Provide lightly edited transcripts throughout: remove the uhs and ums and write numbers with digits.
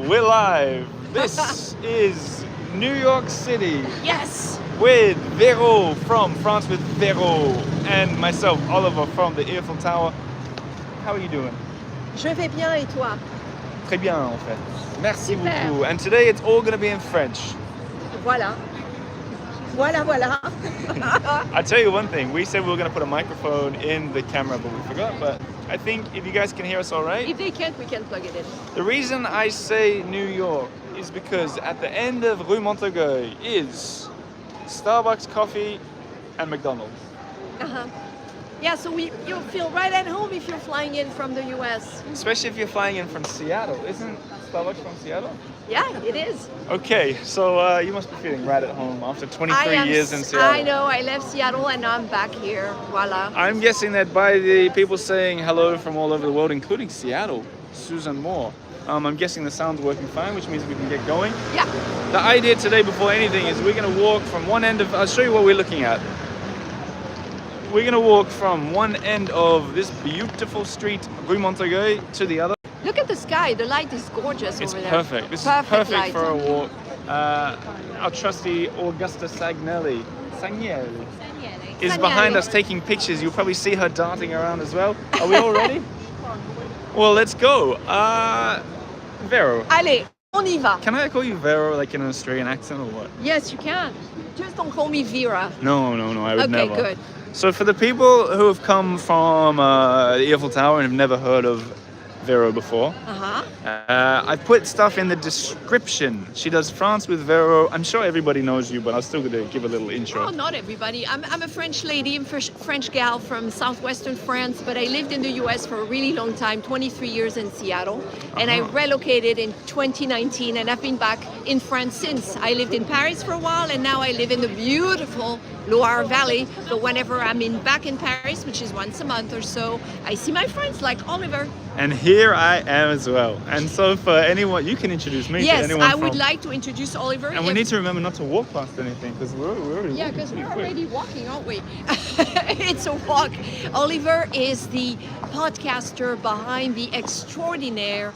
we're live. This is New York City. Yes. With Vero from France with Vero and myself, Oliver from the Earful Tower. How are you doing? Je vais bien et toi? Très bien en fait. Merci Super. beaucoup. And today it's all going to be in French. Voilà. Voilà. I tell you one thing, we said we were going to put a microphone in the camera, but we forgot. But I think if you guys can hear us all right. If they can't, we can plug it in. The reason I say New York is because at the end of Rue Montorgueil is Starbucks coffee and McDonald's. Uh-huh. Yeah, so you'll feel right at home if you're flying in from the US. Especially if you're flying in from Seattle. Isn't Starbucks from Seattle? Yeah, it is. Okay, so you must be feeling right at home after 23 years in Seattle. I know, I left Seattle and now I'm back here. Voila. I'm guessing that by the people saying hello from all over the world, including Seattle, Susan Moore, I'm guessing the sound's working fine, which means we can get going. Yeah. The idea today, before anything, is we're going to walk from one end of... I'll show you what we're looking at. We're going to walk from one end of this beautiful street, Rue Montorgueil, to the other. Look at the sky. The light is gorgeous over there. It's perfect. This is perfect light for a walk. Our trusty Augusta Sagnelli is behind us taking pictures. You'll probably see her darting around as well. Are we all ready? Well, let's go. Vero. Allez, on y va. Can I call you Vero like in an Australian accent or what? Yes, you can. Just don't call me Vera. No, I would never. Okay, good. So for the people who have come from the Earful Tower and have never heard of Vero before, I put stuff in the description. She does France with Vero. I'm sure everybody knows you, but I'm still going to give a little intro. Oh, not everybody. I'm a French lady, I'm a French gal from southwestern France, but I lived in the US for a really long time, 23 years in Seattle, and I relocated in 2019, and I've been back in France since. I lived in Paris for a while, and now I live in the beautiful Loire Valley, but whenever I'm back in Paris, which is once a month or so, I see my friends like Oliver. And here I am as well. And so for anyone, you can introduce me to anyone. Yes, I would like to introduce Oliver. And we need to remember not to walk past anything because we're already walking, aren't we? It's a walk. Oliver is the podcaster behind the extraordinaire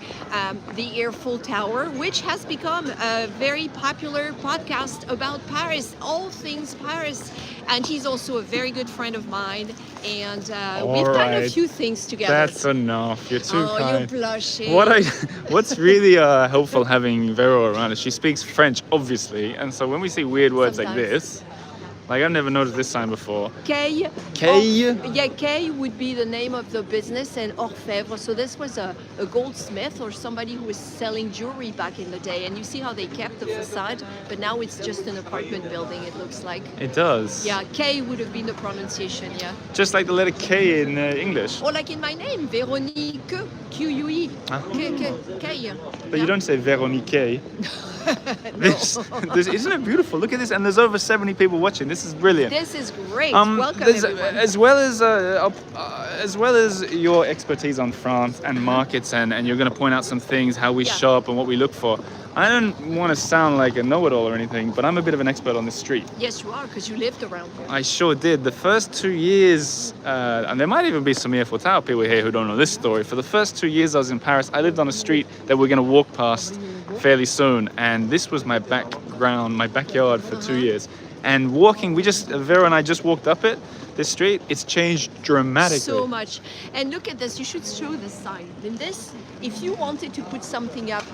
The Earful Tower, which has become a very popular podcast about Paris, all things Paris. And he's also a very good friend of mine. And we've done a few things together. That's enough. You're too kind. You're blushing. What's really helpful having Vero around is she speaks French, obviously. And so when we see weird words like this, like I've never noticed this sign before. Kay. Kay? Kay would be the name of the business, and Orfèvre. So this was a goldsmith or somebody who was selling jewelry back in the day. And you see how they kept the facade, but now it's just an apartment building, it looks like. It does. Yeah, Kay would have been the pronunciation, yeah. Just like the letter K in English. Or like in my name, Veronique, Q-U-E. Kay. But you don't say Veronique. This isn't it beautiful? Look at this, and there's over 70 people watching. This is brilliant. This is great. Welcome everyone. As well as your expertise on France and markets, and you're going to point out some things, how we shop and what we look for. I don't want to sound like a know-it-all or anything, but I'm a bit of an expert on this street. Yes, you are, because you lived around here. I sure did. The first 2 years, and there might even be some Earful Tower people here who don't know this story. For the first 2 years I was in Paris, I lived on a street that we're going to walk past fairly soon, and this was my background, my backyard for 2 years. And walking, Vero and I just walked up it, this street. It's changed dramatically. So much. And look at this, you should show this sign. In this, if you wanted to put something up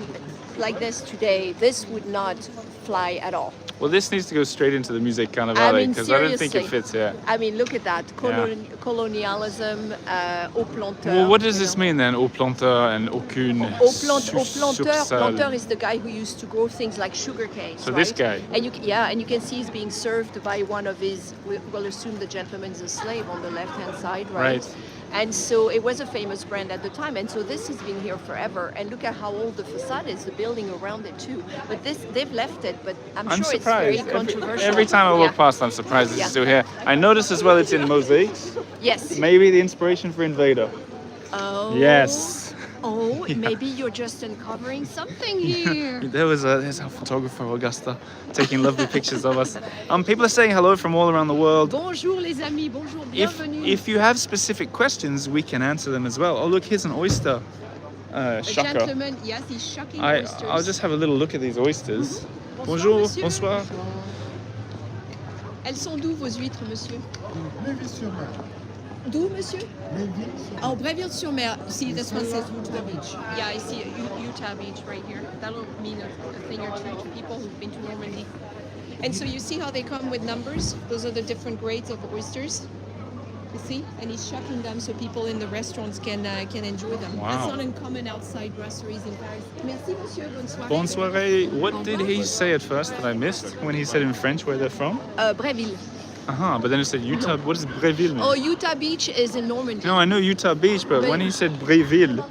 like this today, this would not fly at all. Well, this needs to go straight into the Musée Carnavalet because I don't think it fits here. I mean, look at that. Colonialism, au planteur. Well, what does this mean then? Au planteur and aucune planteur is the guy who used to grow things like sugar cane. So this guy. And you can see he's being served by one of his, we'll assume the gentleman's a slave on the left-hand side, right? And so it was a famous brand at the time, and so this has been here forever. And look at how old the facade is, the building around it too. But they've left it, but I'm sure surprised. It's very controversial. Every time I walk past, I'm surprised it's still here. I notice as well it's in mosaics. Yes. Maybe the inspiration for Invader. Oh. Yes. Oh, maybe you're just uncovering something here. There's our photographer, Augusta, taking lovely pictures of us. People are saying hello from all around the world. Bonjour les amis, bonjour, bienvenue. If you have specific questions, we can answer them as well. Oh, look, here's an oyster. A shucker. gentleman, yes, he's shucking oysters. I'll just have a little look at these oysters. Bonsoir, Bonjour, monsieur. bonsoir. Elles sont d'où vos huîtres, monsieur? Bréville-sur-Mer. D'où, monsieur? Bréville-sur-Mer. Oh, Bréville-sur-Mer. See, this one says Utah Beach. Yeah, I see Utah Beach right here. That'll mean a thing or two to people who've been to Normandy. And so you see how they come with numbers? Those are the different grades of oysters. You see? And he's shucking them so people in the restaurants can enjoy them. Wow. That's not uncommon outside brasseries in Paris. Merci, monsieur. Bonne soirée. Bonsoir. What did he say at first that I missed when he said in French where they're from? Bréville. But then he said Utah. What does Bréville mean? Oh, Utah Beach is in Normandy. No, I know Utah Beach, but when he said Bréville.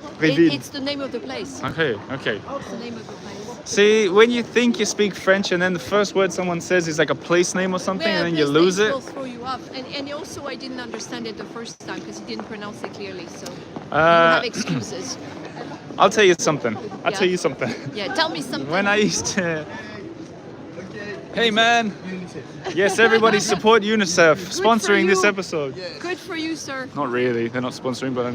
It's the name of the place. Okay. It's the name of the place. See, when you think you speak French and then the first word someone says is like a place name or something, and then you lose it. Will throw you off. And also, I didn't understand it the first time because he didn't pronounce it clearly. So you have excuses. I'll tell you something. Yeah. Tell you something. Yeah, tell me something. When I used to... Hey man! Yes, everybody support UNICEF, sponsoring this you. episode. Good for you, sir. Not really, they're not sponsoring, but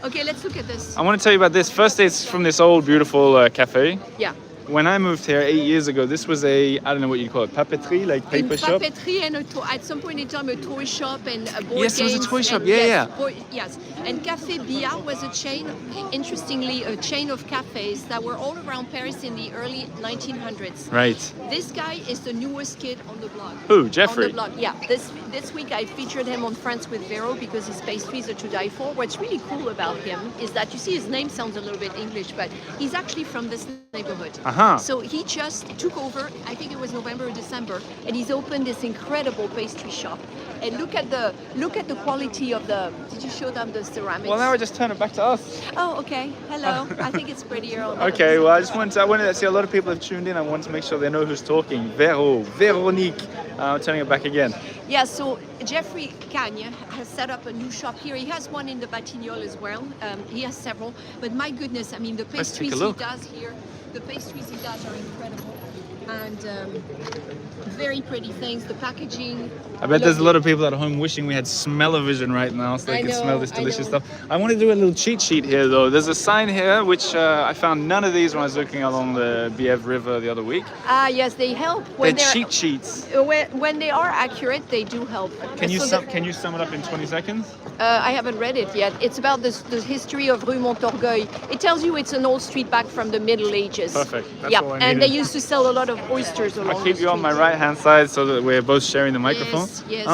Okay, let's look at this. I want to tell you about this. First, it's from this old, beautiful cafe. Yeah. When I moved here 8 years ago, this was I don't know what you call it, papeterie, like paper shop. Papeterie and at some point in time a toy shop and a board Yes, it was a games toy shop, and- yeah. Yes. And Café Billard was a chain, interestingly, a chain of cafes that were all around Paris in the early 1900s. Right. This guy is the newest kid on the block. Who, Jeffrey? On the block, yeah. This week I featured him on France with Vero because his pastries are to die for. What's really cool about him is that you see his name sounds a little bit English, but he's actually from this neighborhood. Uh-huh. So he just took over, I think it was November or December, and he's opened this incredible pastry shop. And look at the quality of the. Did you show them the ceramics? Well, now I just turn it back to us. Oh, okay. Hello. I think it's prettier. Okay, well, I wanted to see a lot of people have tuned in. I want to make sure they know who's talking. Vero, Veronique. I'm turning it back again. Yeah, so Jeffrey Cagne has set up a new shop here. He has one in the Batignolles as well. He has several. But my goodness, I mean, the Let's take pastries a he look. does here, the pastries he does are incredible. And very pretty things. The packaging. I bet there's a lot of people at home wishing we had smell-o-vision right now so they could smell this delicious stuff. I want to do a little cheat sheet here though. There's a sign here which I found none of these when I was looking along the Bièvre River the other week. Ah, yes, they help. They're cheat sheets. When they are accurate, they do help. Can you So can you sum it up in 20 seconds? I haven't read it yet. It's about the history of Rue Montorgueil. It tells you it's an old street back from the Middle Ages. Perfect. That's yeah, all I and they needed. used to sell a lot of oysters along I'll keep the you on my street. right-hand side so that we're both sharing the microphone. Yes.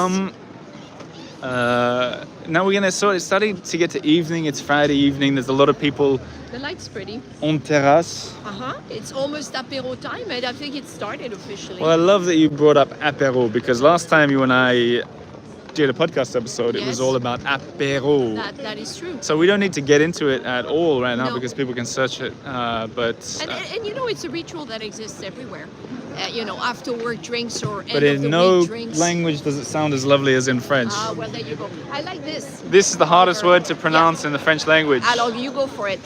Now we're gonna it's starting to get to evening. It's Friday evening. There's a lot of people The light's pretty. on terrasse. It's almost apéro time, and I think it started officially. Well, I love that you brought up apéro because last time you and I did a podcast episode, it was Yes. all about apéro. that is true. So we don't need to get into it at all right now No. because people can search it. And you know, it's a ritual that exists everywhere. After work drinks or end But of in the no week drinks. language does it sound as lovely as in French. Well, there you go. I like this. This is the hardest word to pronounce in the French language. Alors, you go for it.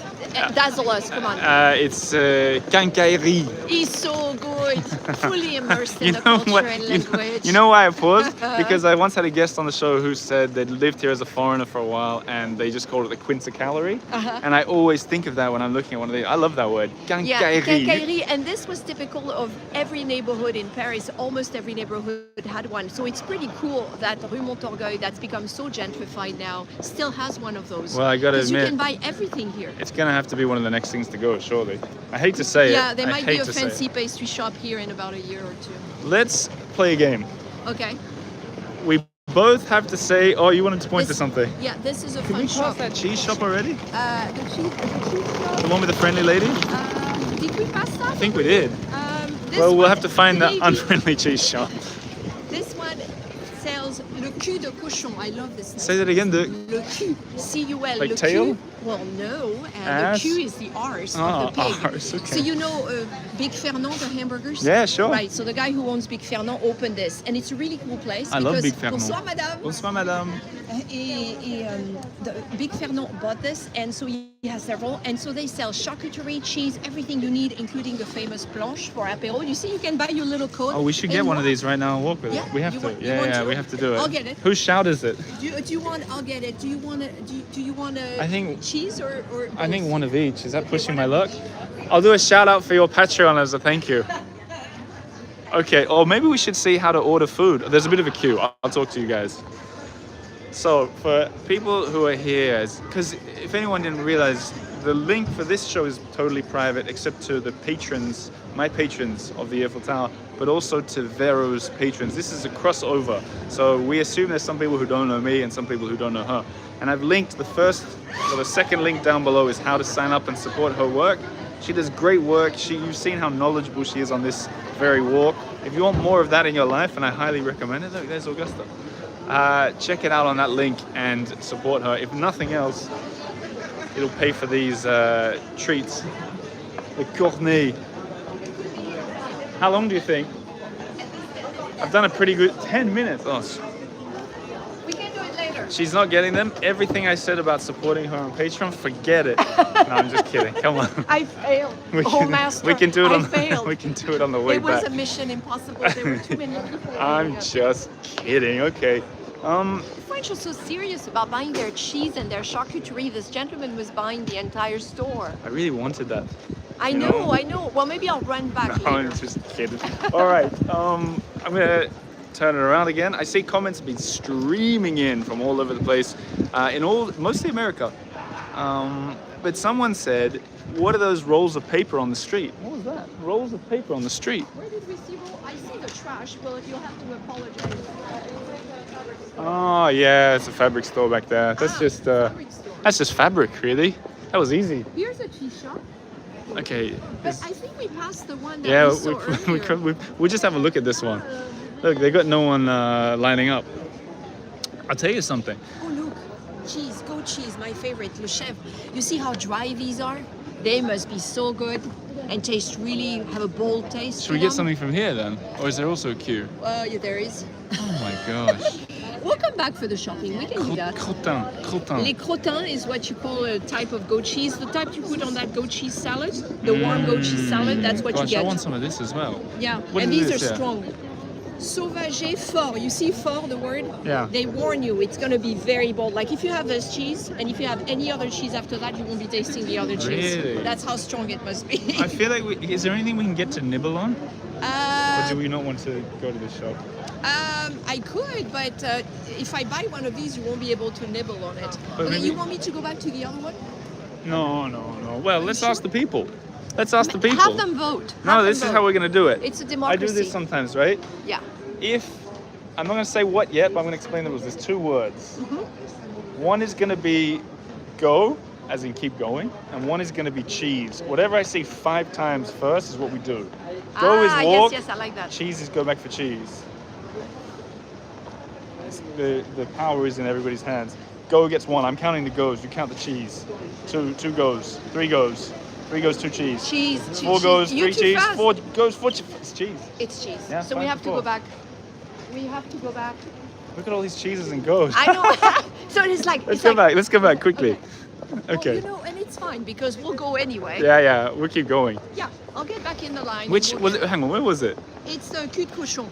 Dazzle us, come on. It's quincaillerie. He's so good. Fully immersed in You the know culture what? and You language. know why I paused? Because I once had a guest on the show who said they'd lived here as a foreigner for a while and they just called it the quinceañerie. And I always think of that when I'm looking at one of these. I love that word. Yeah, Quincaillerie. quincaillerie, and this was typical of every neighborhood in Paris. Almost every neighborhood had one. So it's pretty cool that Rue Montorgueil, that's become so gentrified now, still has one of those. Well, I gotta Because you admit, can buy everything here. it's gonna have to be one of the next things to go, surely. I hate to say Yeah, it. there I might be hate a to say fancy it. pastry shop here in about a year or two. Let's play a game. Okay. We both have to say, oh, you wanted to point to This- something. Yeah, this is a Can we fun pass shop. that cheese shop already? The cheese shop. The one with the friendly lady? Did we pass that? I think we did. This Well, we'll one, have to find the maybe. unfriendly cheese shop. This one sells le cul de cochon. I love this name. Say that again, the Le cul, C-U-L. Like le tail? cul. Well, no. The Ass? cul is the arse Oh, of the pig. arse, okay. So you know Big Fernand, the hamburgers? Yeah, sure. Right. So the guy who owns Big Fernand opened this, and it's a really cool place. I love because- Big Fernand. Bonsoir, madame. Bonsoir, madame. The big Fernand bought this, and so he has several. And so they sell charcuterie, cheese, everything you need, including the famous planche for apéro. You see, you can buy your little coat. Oh, we should get one of these right now and walk with Yeah, it. We have you to. want- you Yeah, want yeah, to? we have to do it. I'll get it. Whose shout is it? Do you want? I'll get it. Do you want to? Do you want to? I think- cheese or. I think one of each. Is that pushing my luck? I'll do a shout out for your Patreon as a thank you. Okay, or maybe we should see how to order food. There's a bit of a queue. I'll talk to you guys. So for people who are here, because if anyone didn't realize, the link for this show is totally private except to the patrons, my patrons of the Earful Tower, but also to Vero's patrons. This is a crossover. So we assume there's some people who don't know me and some people who don't know her. And I've linked the second link down below is how to sign up and support her work. She does great work. You've seen how knowledgeable she is on this very walk. If you want more of that in your life, and I highly recommend it, look, there's Augusta. Check it out on that link and support her. If nothing else, it'll pay for these treats. The Gourmet. How long do you think? I've done a pretty good 10 minutes. Oh, We can do it later. she's not getting them. Everything I said about supporting her on Patreon, forget it. No, I'm just kidding. Come on. I failed. Master. We can do it I on failed. we can do it on the way It was back. a mission impossible. There were too many people. I'm just kidding. Okay. The French are so serious about buying their cheese and their charcuterie. This gentleman was buying the entire store. I really wanted that. I You know, know? I know. Well, maybe I'll run back No, later. I'm just kidding. All right. I'm gonna turn it around again. I see comments have been streaming in from all over the place, mostly America. But someone said, "What are those rolls of paper on the street?" What was that? Rolls of paper on the street. Where did we see? Well, I see the trash. Well, you'll have to apologize. Oh yeah, it's a fabric store back there. That's fabric store. that's just fabric, really. That was easy. Here's a cheese shop. Okay. But I think we passed the one that Yeah, we saw earlier. we'll just have a look at this one. Look, they got no one lining up. I'll tell you something. Oh, look. Cheese, goat cheese, my favorite, le chèvre. You see how dry these are? They must be so good and taste really, have a bold taste. Should we get something from here then? Or is there also a queue? Yeah, there is. Oh my gosh. We'll come back for the shopping. We can do that. Crottin. Les crottins is what you call a type of goat cheese. The type you put on that goat cheese salad, the warm goat cheese salad, that's what Gosh, you I get. want some of this as well. Yeah, What and is these this? are Yeah. strong. Sauvage fort. You see fort, the word? Yeah. They warn you it's going to be very bold. Like if you have this cheese and if you have any other cheese after that, you won't be tasting the other cheese. Really? That's how strong it must be. I feel like, is there anything we can get to nibble on? Or do we not want to go to the shop? I could, but if I buy one of these, you won't be able to nibble on it. But maybe- You want me to go back to the other one? No. Well, let's ask the people. Let's ask the people. Have them vote. No, Have this them is vote. how we're going to do it. It's a I democracy. do this sometimes, right? Yeah. I'm not going to say what yet, but I'm going to explain the rules. There's two words. One is going to be go, as in keep going, and one is going to be cheese. Whatever I say 5 times first is what we do. Go is walk. Yes, I like that. Cheese is go back for cheese. The power is in everybody's hands. Go gets 1. I'm counting the goes. You count the cheese. 2 goes. 3 goes. 3 goes, 2 cheese. Cheese. 4 goes, You're 3 too cheese. fast. 4 goes, 4 cheese. It's cheese. It's cheese. Yeah, So we 5 have to to 4. go back. We have to go back. Look at all these cheeses and goes. I know. So it's like. Let's it's go like, back. Let's go back quickly. Okay. Well, and it's fine because we'll go anyway. Yeah. We'll keep going. Yeah, I'll get back in the line. Which and was we'll it? Hang on. Where was it? It's the cul de cochon.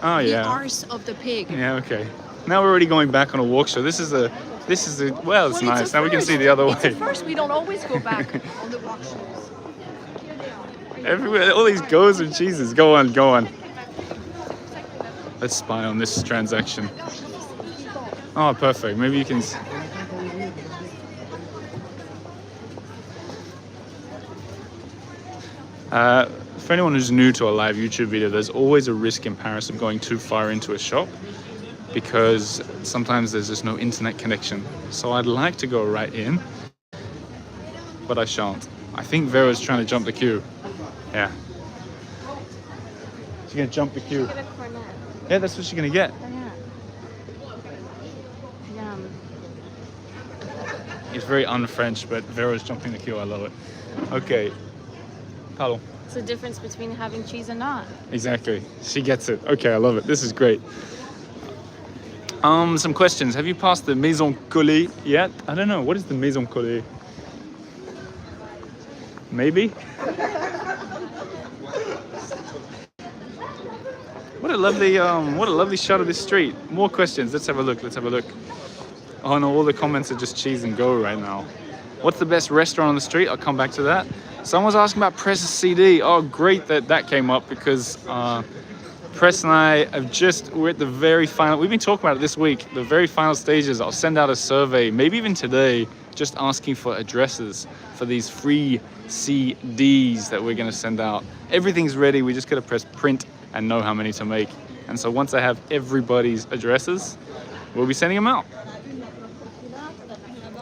Oh The yeah. arse of the pig. Yeah. Okay. Now we're already going back on a walk show. This is a. Well, it's Well, nice. a Now we can first. see the other It's a way. first. We don't always go back on the walk shows. Everywhere, all these goes and cheeses. Go on. Let's spy on this transaction. Oh, perfect. Maybe you can. For anyone who's new to a live YouTube video, there's always a risk in Paris of going too far into a shop because sometimes there's just no internet connection. So I'd like to go right in, but I shan't. I think Vero's trying to jump the queue. Yeah. She's gonna jump the queue. Yeah, that's what she's gonna get. It's very un-French, but Vero's jumping the queue. I love it. Okay. Pardon. It's the difference between having cheese and not. Exactly. She gets it. Okay, I love it. This is great. Some questions. Have you passed the Maison Collée yet? I don't know. What is the Maison Collée? Maybe? What a lovely shot of this street. More questions. Let's have a look. Oh no, all the comments are just cheese and go right now. What's the best restaurant on the street? I'll come back to that. Someone's asking about Press CD. Oh, great that came up because Press and I we're at the very final, we've been talking about it this week, the very final stages. I'll send out a survey, maybe even today, just asking for addresses for these free CDs that we're gonna send out. Everything's ready, we just gotta press print and know how many to make. And so once I have everybody's addresses, we'll be sending them out.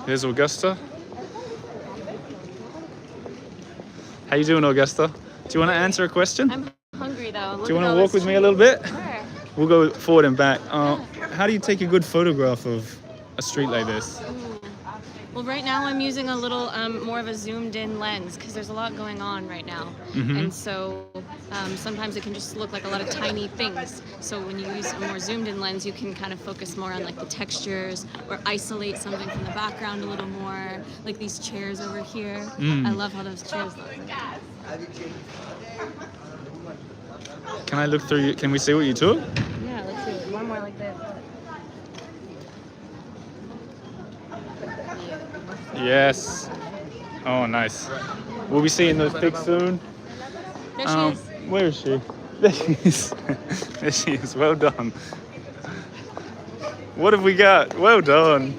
Here's Augusta. How you doing, Augusta? Do you want to answer a question? I'm hungry though. Do you want to walk with me a little bit? Sure. We'll go forward and back. How do you take a good photograph of a street like this? Well, right now I'm using a little more of a zoomed in lens because there's a lot going on right now. Mm-hmm. And so sometimes it can just look like a lot of tiny things. So when you use a more zoomed in lens, you can kind of focus more on like the textures or isolate something from the background a little more, like these chairs over here. I love how those chairs look. Can I look through you? Can we see what you took? Yeah, let's do it. One more like this. Yes. Oh, nice. We'll be seeing those pics soon. There she is. Where is she? There she is. There she is. Well done. What have we got? Well done.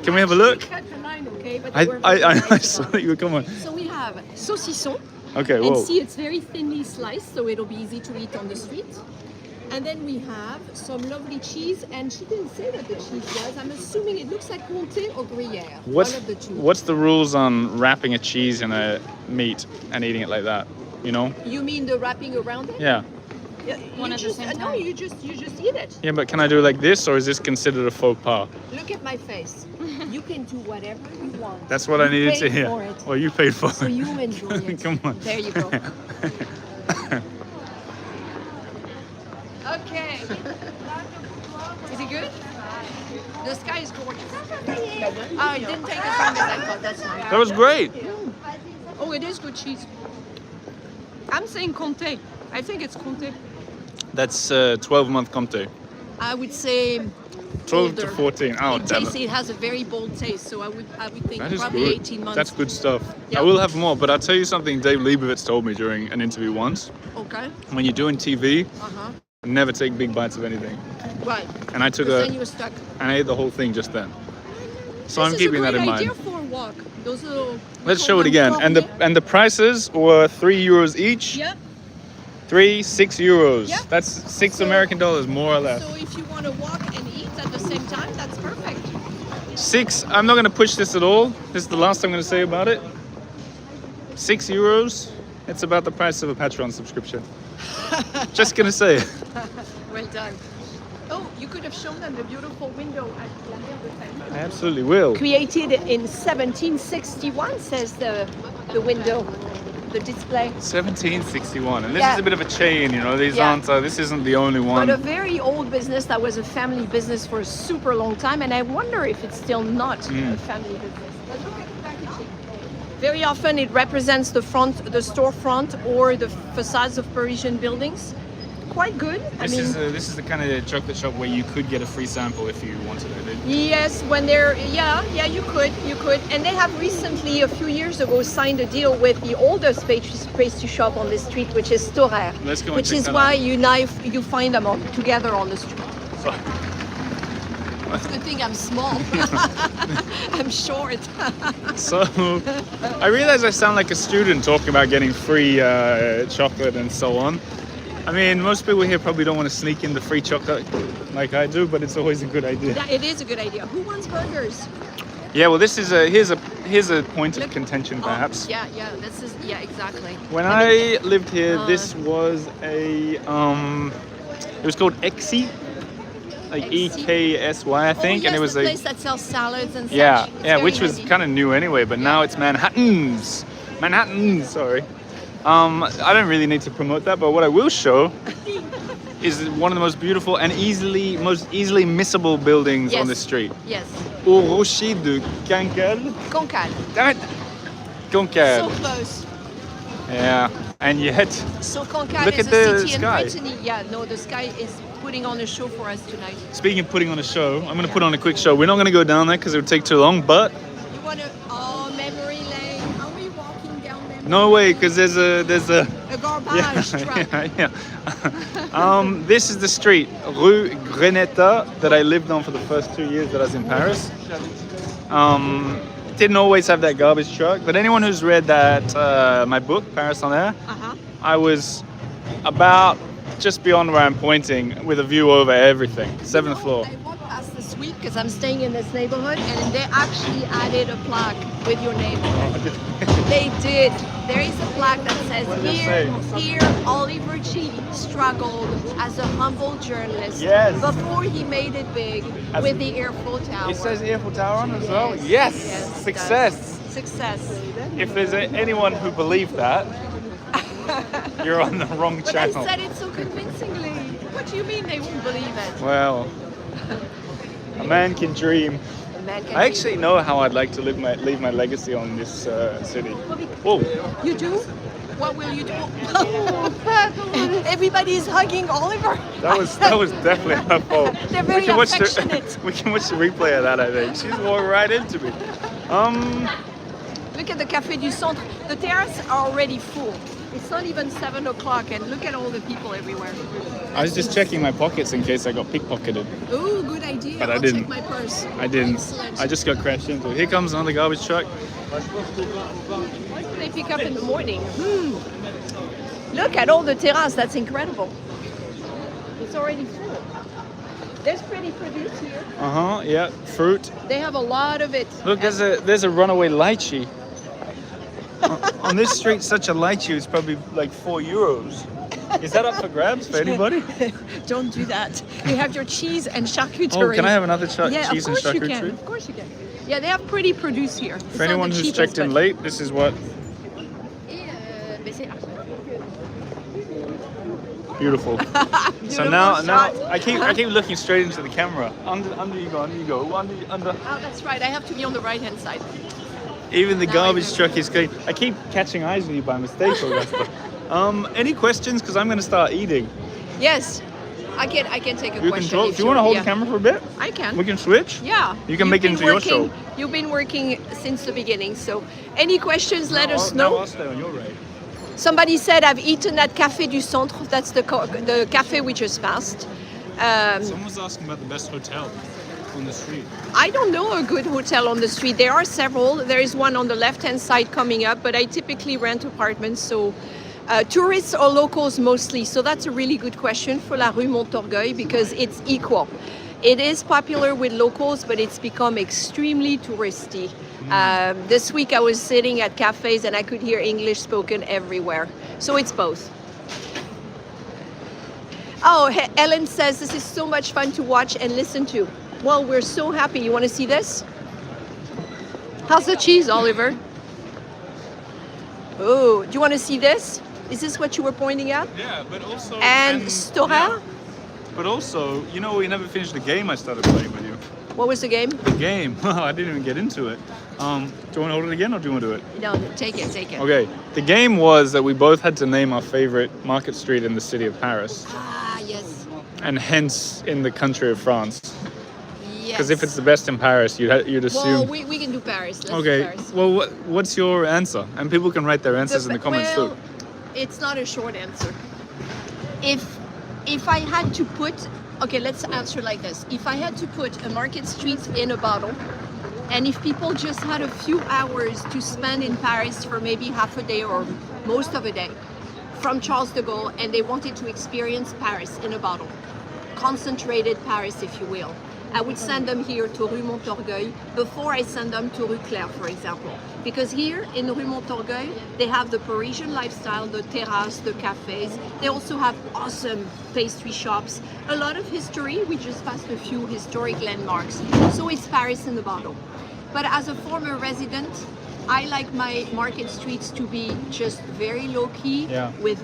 Can we have a look? Cut the line, okay? But I saw that you were coming. So we have saucisson. Okay, And whoa. see, it's very thinly sliced, so it'll be easy to eat on the street. And then we have some lovely cheese, and she didn't say what the cheese was. I'm assuming it looks like Comté or Gruyere, one of the two. What's the rules on wrapping a cheese in a meat and eating it like that? You know? You mean the wrapping around it? Yeah. Yeah, One you at the just, same No, time. you just eat it. Yeah, but can I do it like this, or is this considered a faux pas? Look at my face. You can do whatever you want. That's what I You needed to paid hear. for it. Well, you paid for So it. you enjoy it. Come on. There you go. Okay. Is it good? The sky is gorgeous. Oh, it didn't take as long as I thought. That's fine. That was great. Oh, it is good cheese. I'm saying Comté. I think it's Comté. That's 12-month Comté. I would say 12 to older. 14. Oh, It damn tastes, it. it has a very bold taste, so I would think That is probably good. 18 months. That's good stuff. Yeah. I will have more, but I'll tell you something Dave Leibovitz told me during an interview once. Okay. When you're doing TV, Uh-huh. never take big bites of anything. Right. And I took Because then you're stuck. and I ate the whole thing just then. So This I'm is keeping a that great in mind. idea for a walk. Those little. Let's show it again. And the prices were €3 each. Yeah. 6 euros. Yeah. That's $6 American dollars, more or less. So if you want to walk and eat at the same time, that's perfect. 6. I'm not going to push this at all. This is the last I'm going to say about it. €6. It's about the price of a Patreon subscription. Just going to say it. Well done. Oh, you could have shown them the beautiful window at La Mer de Paris. I absolutely will. Created in 1761, says the window, the display. 1761, and this Yeah. is a bit of a chain, you know. These Yeah. aren't. This isn't the only one. But a very old business that was a family business for a super long time, and I wonder if it's still not a family business. But look at the packaging. Very often it represents the storefront or the facades of Parisian buildings. Quite good. This is the kind of chocolate shop where you could get a free sample if you wanted it. Yes, when they're you could, and they have recently, a few years ago, signed a deal with the oldest pastry shop on the street, which is Storer. Let's go and Which check is that why out. you find them together on the street. So, It's a good thing I'm small. I'm short. so I realize I sound like a student talking about getting free chocolate and so on. I mean, most people here probably don't want to sneak in the free chocolate like I do, but it's always a good idea. It is a good idea. Who wants burgers? Yeah, well, this is here's a point of contention, perhaps. Yeah, exactly. When I lived here, this was it was called Exy, like Exy? EKSY, I think, yes, and it was the a place that sells salads and such. yeah, It's yeah, very which was handy. kind of new anyway, but now it's Manhattan's. Sorry. I don't really need to promote that, but what I will show is one of the most beautiful and most easily missable buildings Yes. on this street. Yes. Au rocher de Cancale. Cancale. Damn it! Cancale. So close. Yeah, and yet, So Cancale Look is at a the city in sky. Brittany. Yeah, no, the sky is putting on a show for us tonight. speaking of putting on a show, I'm going to put on a quick show. We're not going to go down there because it would take too long, but You want to? Oh, memory lane. Are we walking down memory? no way, because there's a A garbage truck. This is the street, Rue Greneta, that I lived on for the first 2 years that I was in Paris. Didn't always have that garbage truck, but anyone who's read that my book, Paris on Air, Uh-huh. I was about just beyond where I'm pointing with a view over everything, 7th floor. I walked past this week because I'm staying in this neighborhood, and they actually added a plaque with your name. They did. There is a plaque that says, What does it here, Oliver G. struggled as a humble journalist Yes. before he made it big As- with the Earful Tower. It says Earful Tower on it as well? Yes. Yes! Yes, it Success! does. Success. If there's anyone who believed that, you're on the wrong But I channel. said it so convincingly. What do you mean they won't believe it? Well, a man can dream. A man can I actually know how I'd like to leave my legacy on this city. Whoa! You do? What will you do? Everybody is hugging Oliver. That was definitely her fault. They're very affectionate. We can watch the replay of that. I think she's walking right into me. Look at the Café du Centre. The terraces are already full. It's not even 7 o'clock, and look at all the people everywhere. I was just checking my pockets in case I got pickpocketed. Oh, good idea. But I I'll didn't. check my purse. I didn't. Excellent. I just got crashed into. Here comes another garbage truck. What do they pick up in the morning? Look at all the terraces. That's incredible. It's already full. There's pretty produce here. Yeah, fruit. They have a lot of it. Look, there's a runaway lychee. On this street, such a lychee is probably like €4. Is that up for grabs for anybody? Don't do that. You have your cheese and charcuterie. Oh, can I have another Yeah, cheese and of course you charcuterie? can. Of course you can. Yeah, they have pretty produce here. It's For not anyone the who's cheapest, checked in but- late, this is what beautiful. So Beautiful now shot. I keep looking straight into the camera. Under you go. Under. Oh, that's right. I have to be on the right-hand side. Even the Now I garbage know. truck is going. I keep catching eyes with you by mistake, Augusta. Any questions? Because I'm going to start eating. Yes, I can take a You can question. talk. if Do you want to hold yeah. the camera for a bit? I can. We can switch. Yeah. You can You've make it been into your working- show. You've been working since the beginning, so any questions, let us Now know. I'll stay on your right. Somebody said I've eaten at Café du Centre. That's the cafe we just passed. Someone was asking about the best hotel on the street. I don't know a good hotel on the street. There are several. There is one on the left-hand side coming up, but I typically rent apartments, so tourists or locals mostly. So that's a really good question for la Rue Montorgueil because it's equal. It is popular with locals, but it's become extremely touristy. This week I was sitting at cafes and I could hear English spoken everywhere. So it's both. Oh, Ellen says this is so much fun to watch and listen to. Well, we're so happy. You want to see this? How's the cheese, Oliver? Oh, do you want to see this? Is this what you were pointing at? Yeah, but also. And Stora? yeah. But also, you know, we never finished the game I started playing with you. What was the game? The game. I didn't even get into it. Do you want to hold it again or do you want to do it? No, take it. Okay. The game was that we both had to name our favorite market street in the city of Paris, Ah, yes. and hence in the country of France. Yes. Because if it's the best in Paris, you'd assume. Well, we can do Paris. Let's do Okay. Paris. Well, what's your answer? And people can write their answers in the comments well, too. It's not a short answer. If I had to put, okay, let's answer like this. If I had to put a market street in a bottle, and if people just had a few hours to spend in Paris for maybe half a day or most of a day, from Charles de Gaulle, and they wanted to experience Paris in a bottle, concentrated Paris, if you will, I would send them here to Rue Montorgueil before I send them to Rue Claire, for example. Because here in Rue Montorgueil, they have the Parisian lifestyle, the terraces, the cafes. They also have awesome pastry shops, a lot of history. We just passed a few historic landmarks. So it's Paris in the bottle. But as a former resident, I like my market streets to be just very low key Yeah. with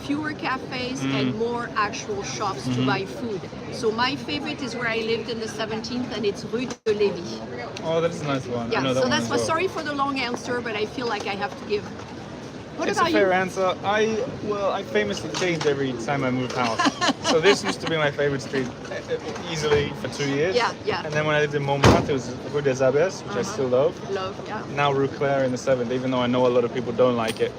fewer cafes and more actual shops to buy food. So my favorite is where I lived in the 17th, and it's Rue de Lévis. Oh, that's a nice one. I Yeah, know that so one that's as why. well. Sorry for the long answer, but I feel like I have to give. What It's a about fair you? answer. I famously change every time I move house. So this used to be my favorite street easily for 2 years. Yeah, yeah. And then when I lived in Montmartre, it was Rue des Abbesses, which I still love. Love, yeah. Now Rue Claire in the 7th, even though I know a lot of people don't like it.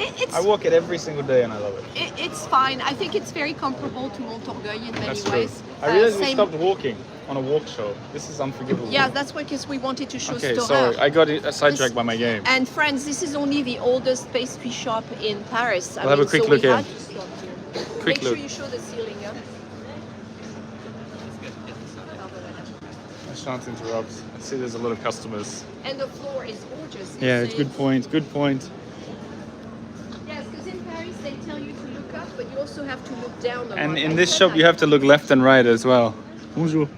It's I walk it every single day and I love it. it's fine. I think it's very comparable to Montorgueil in many That's true. ways. I realized we Same- stopped walking on a walk show. This is unforgivable. Yeah, that's because we wanted to show Okay, Storer. sorry. I got sidetracked by my game. And friends, this is only the oldest pastry shop in Paris. We'll have a quick look we in. had to stop here. Quick Make sure look. you show the ceiling. Yeah? I shan't interrupt. I see there's a lot of customers. And the floor is gorgeous. Yeah, it's good point. Good point. Yes, because in Paris they tell you to look up, but you also have to look down. a And lot. in I this said shop, that. you have to look left and right as well. Bonjour.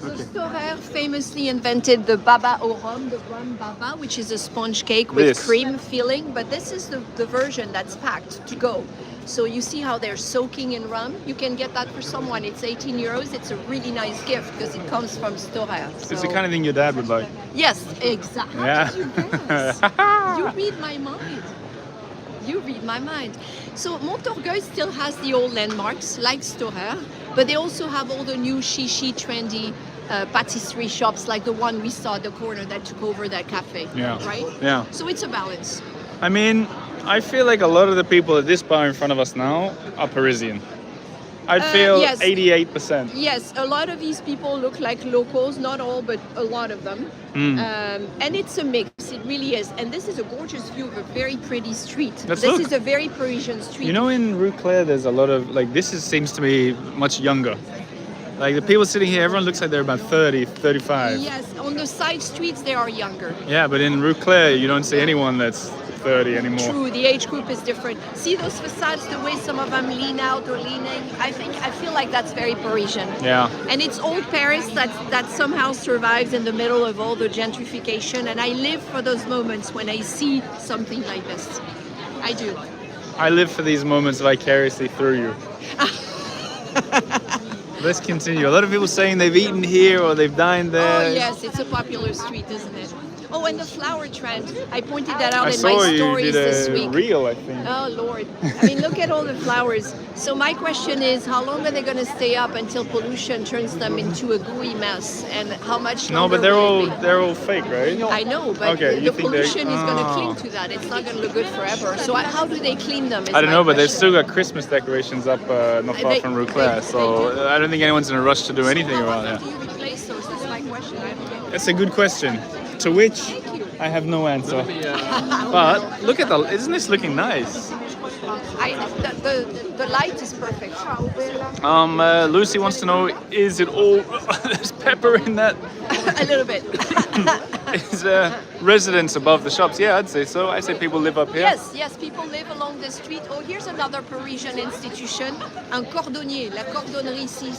So Storer famously invented the baba au rhum, the rum baba, which is a sponge cake with This. cream filling, but this is the version that's packed to go. So you see how they're soaking in rum? You can get that for someone. It's 18 euros. It's a really nice gift because it comes from Storer. It's the kind of thing your dad would like. Yes, exactly. Yeah. How did you guess? You read my mind. You read my mind. So Montorgueil still has the old landmarks like Storer, but they also have all the new chichi, trendy patisserie shops like the one we saw at the corner that took over that cafe. Yeah. Right? Yeah. So it's a balance. I mean, I feel like a lot of the people at this bar in front of us now are Parisian. I'd feel yes. 88%. Yes, a lot of these people look like locals, not all, but a lot of them. And it's a mix, it really is. And this is a gorgeous view of a very pretty street. Let's this look. is a very Parisian street. You know, in Rue Claire, there's a lot of, like, seems to me much younger. Like, the people sitting here, everyone looks like they're about 30, 35. Yes, on the side streets they are younger. Yeah, but in Rue Claire, you don't see anyone that's 30 anymore. True, the age group is different. See those facades, the way some of them lean out or leaning? I feel like that's very Parisian. Yeah. And it's old Paris that somehow survives in the middle of all the gentrification. And I live for those moments when I see something like this. I do. I live for these moments vicariously through you. Let's continue. A lot of people saying they've eaten here or they've dined there. Oh yes, it's a popular street, isn't it? Oh, and the flower trend. I pointed that out I in saw my you stories did this a week. reel, I think. Oh Lord! I mean, look at all the flowers. So my question is, how long are they going to stay up until pollution turns them into a gooey mess, and how much No, longer but will it be? they're all fake, right? I know, but Okay, you the think they- pollution is going to Oh. cling to that. It's not going to look good forever. So how do they clean them? I don't know, but they've still got Christmas decorations up not far They- from Rue they- Claire, they so do. I don't think anyone's in a rush to do anything How around often here. do you replace those? That's my question. I don't know. That's a good question, to which Thank you. I have no answer. But look at isn't this looking nice? The light is perfect. Lucy wants to know, is it all, there's pepper in that? A little bit. Is residents above the shops? Yeah, I'd say so. I say people live up here. Yes, people live along the street. Oh, here's another Parisian institution, un cordonnier, la cordonnerie. See,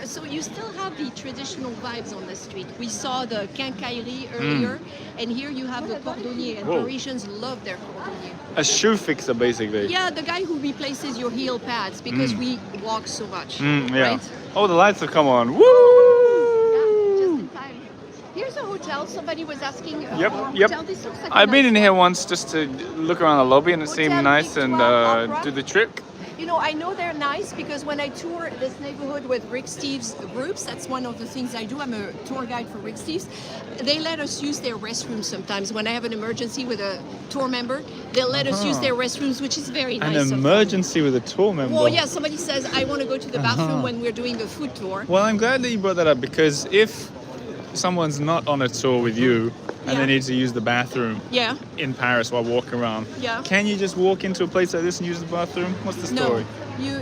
so you still have the traditional vibes on the street. We saw the quincaillerie earlier, and here you have the cordonnier, and Whoa. Parisians love their cordonnier. A shoe fixer, basically. Yeah, the guy who replaces your heel pads because we walk so much, Yeah. right? Oh, the lights have come on. Yeah, Woo! just in time. Here's a hotel. Somebody was asking for a Yep. hotel. This looks like a I've been nice in here one. once just to look around the lobby and it seemed Hotel nice and Victoire Opera. do the trick. You know, I know they're nice because when I tour this neighborhood with Rick Steves groups, that's one of the things I do. I'm a tour guide for Rick Steves. They let us use their restrooms sometimes. When I have an emergency with a tour member, they'll let us use their restrooms, which is very An nice. of them. emergency with a tour member. Well, yeah, somebody says, I want to go to the bathroom when we're doing a food tour. Well, I'm glad that you brought that up because if someone's not on a tour with you and Yeah. they need to use the bathroom Yeah, in Paris while walking around, yeah. can you just walk into a place like this and use the bathroom? What's the story? No,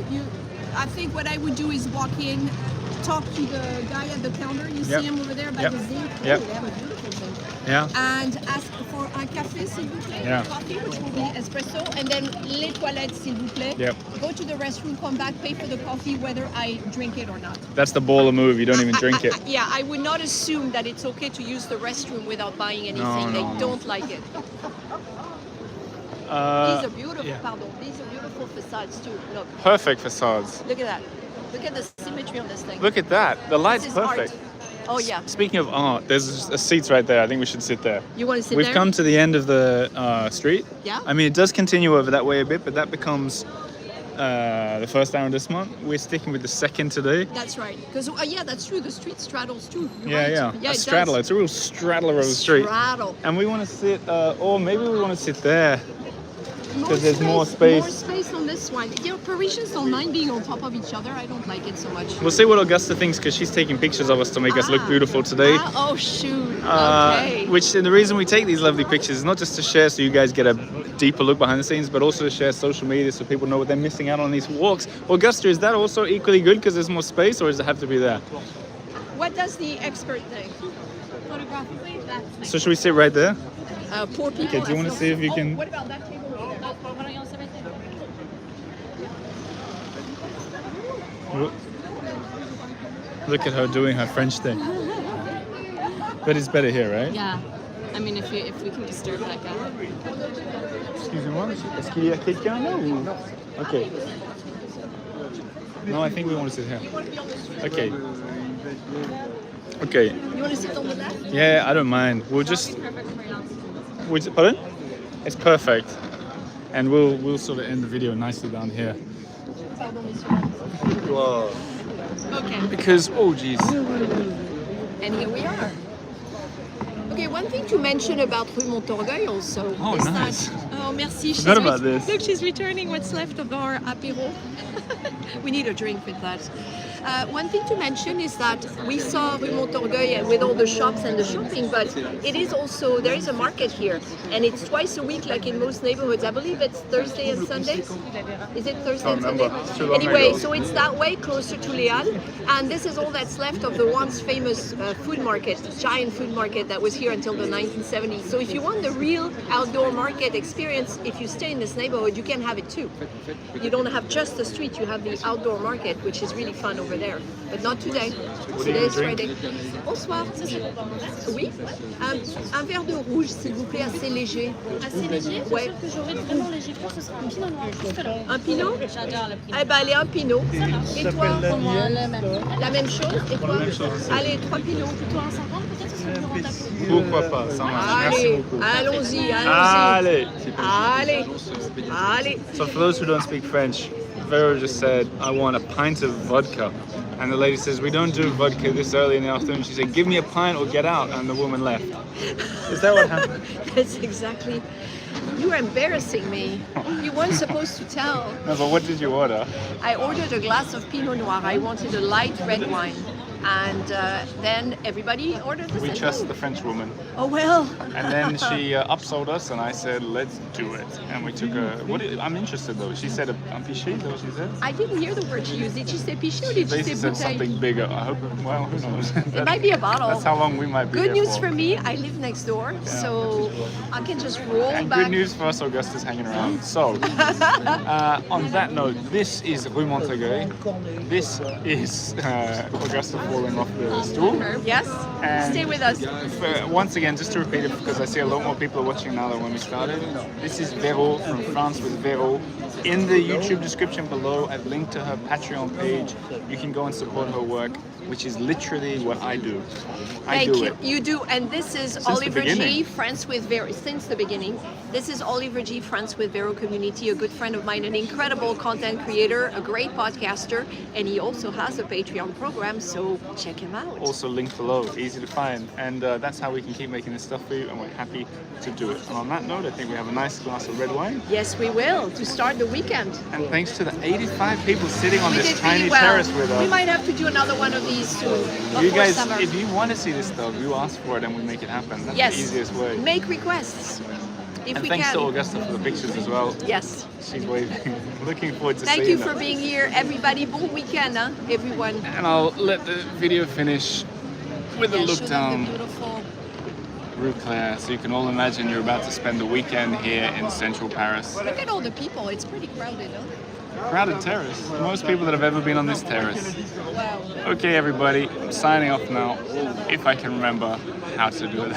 I think what I would do is walk in, talk to the guy at the counter. You Yep. see him over there by Yep. the zinc. Yep. Oh, they have a beautiful zinc. Yeah. And ask for un café, s'il vous plaît. Yeah. Coffee, which will be espresso. And then les toilettes, s'il vous plaît. Yep. Go to the restroom, come back, pay for the coffee, whether I drink it or not. That's the baller move. You don't even drink it. Yeah, I would not assume that it's okay to use the restroom without buying anything. They no. don't like it. These are beautiful. yeah. Pardon. These are beautiful facades too. Look. Perfect facades. Look at that. Look at the symmetry on this thing. Look at that. The light's This is art. perfect. Oh yeah. Speaking of art, there's a seats right there. I think we should sit there. You want to sit We've there? come to the end of the street. Yeah. I mean, it does continue over that way a bit, but that becomes the first arrondissement. We're sticking with the second today. That's right. Because yeah, that's true. The street straddles too. You're Yeah, right. yeah. Yeah, A it straddler. does. It's a real straddler of the street. Straddle. And we want to sit, or maybe we want to sit there. Because there's more space. More space on this one. You know, Parisians don't mind being on top of each other. I don't like it so much. We'll see what Augusta thinks because she's taking pictures of us to make us look beautiful today. Oh shoot. Okay. Which and the reason we take these lovely pictures is not just to share so you guys get a deeper look behind the scenes, but also to share social media so people know what they're missing out on these walks. Augusta, is that also equally good because there's more space, or does it have to be there? What does the expert think? Photographically, that's So should we sit right there? Poor people. Okay, do you want to see if you Oh, can? what about that table over there? why don't you all sit right there? Look at her doing her French thing. But it's better here, right? Yeah. I mean, if we can disturb that guy. Excusez-moi, est-ce qu'il y a quelqu'un là ou... Ok. No, I think we want to sit here. You want to be on the street? Okay. Okay. You want to sit on the left? Yeah, I don't mind. We'll just... Pardon? It's perfect. And we'll sort of end the video nicely down here. Pardon, monsieur. Okay. Because, oh geez. And here we are. Okay, one thing to mention about Rue Montorgueil also Oh, is nice. that... Oh, merci. Forgot about this. Look, she's returning what's left of our apéro. We need a drink with that. One thing to mention is that we saw Rue Montorgueil with all the shops and the shopping, but it is also, there is a market here, and it's twice a week like in most neighborhoods. I believe it's Thursday and Sundays. Is it Thursday and Sunday? Anyway, so it's that way, closer to Leal, and this is all that's left of the once famous food market, giant food market that was here until the 1970s. So if you want the real outdoor market experience, if you stay in this neighborhood, you can have it too. You don't have just the street, you have the outdoor market, which is really fun over there. But not today. Today is Friday. Bonsoir. Oui. Un verre de rouge, s'il vous plaît, assez léger. Assez léger, Ouais. que j'aurais vraiment léger pour ce sera un pinot noir. Juste là. Un pinot? J'adore le pinot. Eh ben, allez, un pinot. Et toi? Pour moi, le même. La même chose? Et toi? Même chose aussi. Allez, 3 pilots. Plutôt un 50 peut-être, ce serait plus rentable. Pourquoi pas, ça marche. Merci Allez, beaucoup. allons-y, allons-y. Allez. Allez, allez. So for those who don't speak French, Vero just said, I want a pint of vodka. And the lady says, we don't do vodka this early in the afternoon. She said, give me a pint or get out. And the woman left. Is that what happened? That's exactly. You are embarrassing me. You weren't supposed to tell. No, but what did you order? I ordered a glass of Pinot Noir. I wanted a light red wine. And then everybody ordered the We same trust thing. the French woman. Oh, well. And then she upsold us, and I said, let's do it. And we took a... I'm interested, though. She said un pichet, is that what she said? I didn't hear the word she used. Did she say pichet or did she They say said bouteille? something bigger. I hope... Well, who knows? It might be a bottle. That's how long we might be Good here news for me, I live next door, so I can just roll And back. good news for us, Augusta's hanging around. So, on that note, this is Rue Montorgueil. This is Augusta falling off the stool. Yes? And Stay with us. Once again, just to repeat it, because I see a lot more people are watching now than when we started. This is Vero from France with Vero. In the YouTube description below, I've linked to her Patreon page. You can go and support her work, which is literally what I do. I Thank do you. it. You do, and this is the Oliver G, beginning. Friends with Vero. Since the beginning, this is Oliver G, Friends with Vero community, a good friend of mine, an incredible content creator, a great podcaster, and he also has a Patreon program, so check him out. Also linked below, easy to find. And that's how we can keep making this stuff for you, and we're happy to do it. And on that note, I think we have a nice glass of red wine. Yes, we will, to start the weekend. And thanks to the 85 people sitting on We this did tiny really well. terrace with us. We might have to do another one of these soon. You before guys, summer. if you want to see this stuff, you ask for it and we make it happen. That's Yes. the easiest way. Make requests. if And we thanks can. to Augusta for the pictures as well. Yes. She's waving. Looking forward to Thank seeing you for that. being here, everybody. Bon weekend, huh, everyone. And I'll let the video finish with a Yeah, look show them down the beautiful. Rue Claire, so you can all imagine you're about to spend the weekend here in central Paris. Look at all the people. It's pretty crowded, huh? Crowded terrace. Most people that have ever been on this terrace. Wow. Okay, everybody, I'm signing off now, if I can remember how to do it.